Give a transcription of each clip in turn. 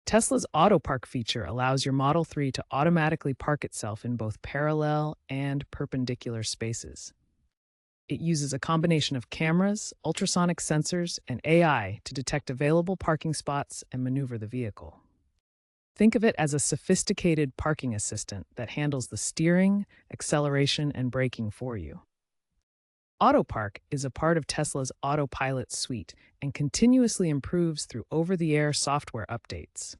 Tesla's Autopark feature allows your Model 3 to automatically park itself in both parallel and perpendicular spaces. It uses a combination of cameras, ultrasonic sensors, and AI to detect available parking spots and maneuver the vehicle. Think of it as a sophisticated parking assistant that handles the steering, acceleration, and braking for you. Autopark is a part of Tesla's Autopilot suite and continuously improves through over-the-air software updates.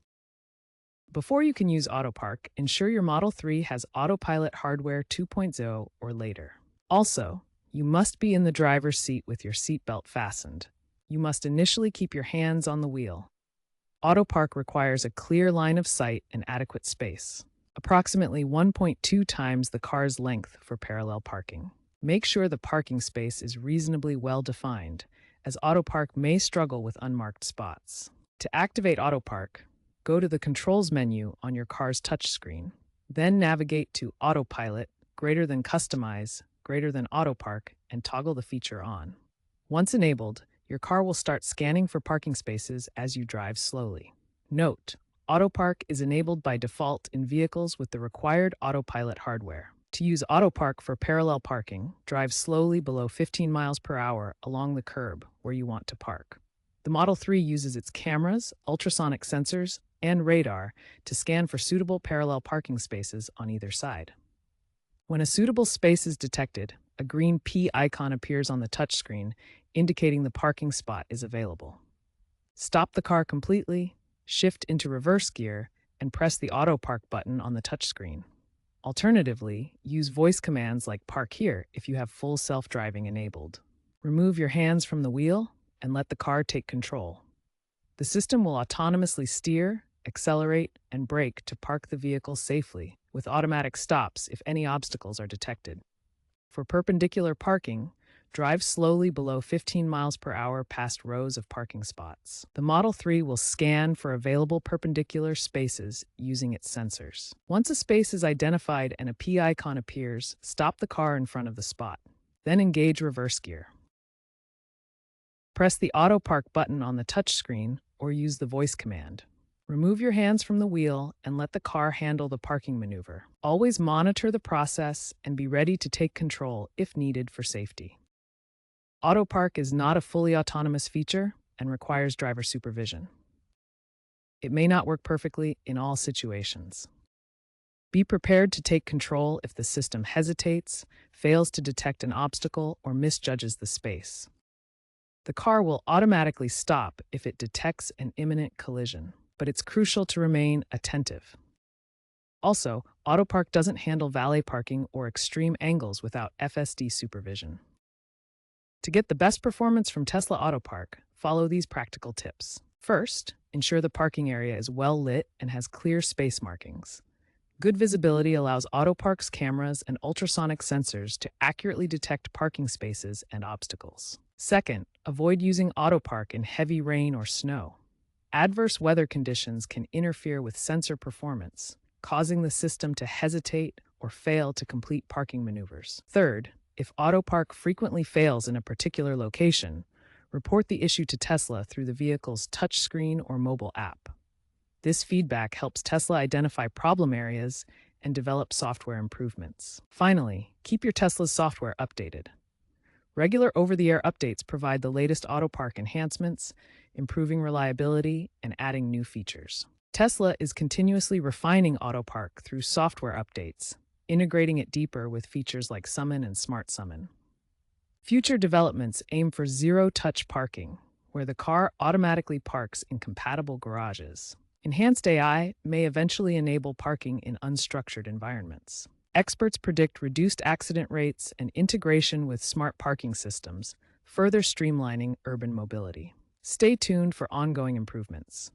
Before you can use Autopark, ensure your Model 3 has Autopilot hardware 2.0 or later. Also, you must be in the driver's seat with your seatbelt fastened. You must initially keep your hands on the wheel. Autopark requires a clear line of sight and adequate space, approximately 1.2 times the car's length for parallel parking. Make sure the parking space is reasonably well defined, as Autopark may struggle with unmarked spots. To activate Autopark, go to the Controls menu on your car's touchscreen. Then navigate to Autopilot, Customize, Autopark, and toggle the feature on. Once enabled, your car will start scanning for parking spaces as you drive slowly. Note: Autopark is enabled by default in vehicles with the required Autopilot hardware. To use Autopark for parallel parking, drive slowly below 15 miles per hour along the curb where you want to park. The Model 3 uses its cameras, ultrasonic sensors, and radar to scan for suitable parallel parking spaces on either side. When a suitable space is detected, a green P icon appears on the touchscreen, indicating the parking spot is available. Stop the car completely, shift into reverse gear, and press the Autopark button on the touchscreen. Alternatively, use voice commands like "Park here" if you have full self-driving enabled. Remove your hands from the wheel and let the car take control. The system will autonomously steer, accelerate, and brake to park the vehicle safely, with automatic stops if any obstacles are detected. For perpendicular parking, drive slowly below 15 miles per hour past rows of parking spots. The Model 3 will scan for available perpendicular spaces using its sensors. Once a space is identified and a P icon appears, stop the car in front of the spot. Then engage reverse gear. Press the Autopark button on the touchscreen or use the voice command. Remove your hands from the wheel and let the car handle the parking maneuver. Always monitor the process and be ready to take control if needed for safety. Autopark is not a fully autonomous feature and requires driver supervision. It may not work perfectly in all situations. Be prepared to take control if the system hesitates, fails to detect an obstacle, or misjudges the space. The car will automatically stop if it detects an imminent collision, but it's crucial to remain attentive. Also, Autopark doesn't handle valet parking or extreme angles without FSD supervision. To get the best performance from Tesla Autopark, follow these practical tips. First, ensure the parking area is well lit and has clear space markings. Good visibility allows Autopark's cameras and ultrasonic sensors to accurately detect parking spaces and obstacles. Second, avoid using Autopark in heavy rain or snow. Adverse weather conditions can interfere with sensor performance, causing the system to hesitate or fail to complete parking maneuvers. Third, if Autopark frequently fails in a particular location, report the issue to Tesla through the vehicle's touchscreen or mobile app. This feedback helps Tesla identify problem areas and develop software improvements. Finally, keep your Tesla's software updated. Regular over-the-air updates provide the latest Autopark enhancements, improving reliability and adding new features. Tesla is continuously refining Autopark through software updates, integrating it deeper with features like Summon and Smart Summon. Future developments aim for zero-touch parking, where the car automatically parks in compatible garages. Enhanced AI may eventually enable parking in unstructured environments. Experts predict reduced accident rates and integration with smart parking systems, further streamlining urban mobility. Stay tuned for ongoing improvements.